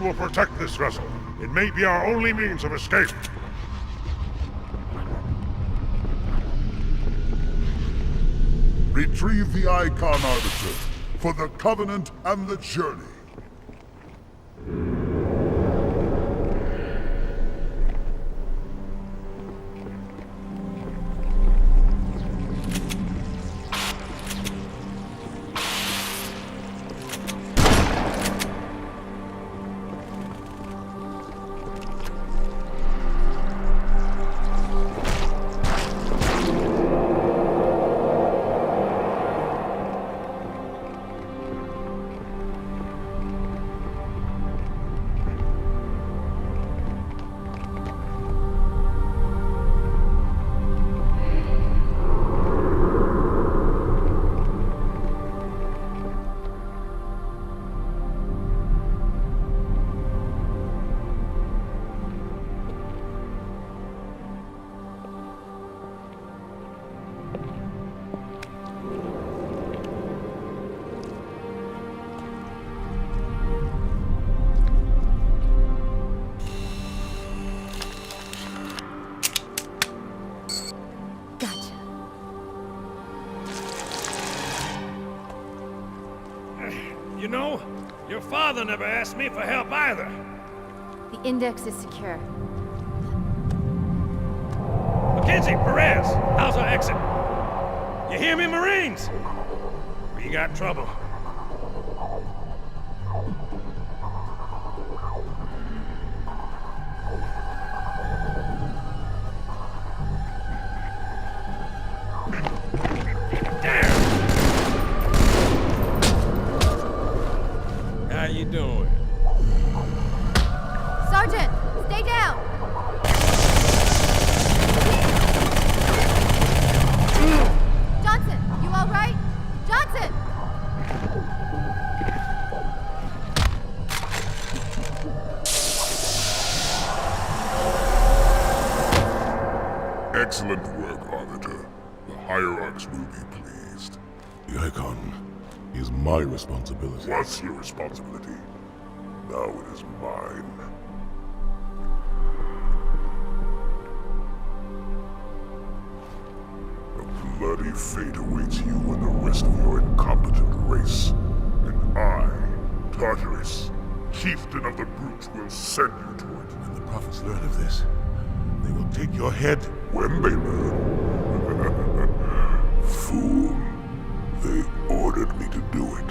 will protect this vessel. It may be our only means of escape. Retrieve the Icon Arbiter for the Covenant and the Journey. You know, your father never asked me for help either. The index is secure. Mackenzie, Perez, how's our exit? You hear me, Marines? We got trouble. How you doing? Sergeant, stay down! Johnson, you all right? Johnson! Excellent work, Arbiter. The Hierarchs will be pleased. The Icon is my responsibility. What's your responsibility? Now it is mine. A bloody fate awaits you and the rest of your incompetent race. And I, Tartarus, chieftain of the Brutes, will send you to it. When the prophets learn of this, they will take your head. When they learn. Fool. They ordered me to do it.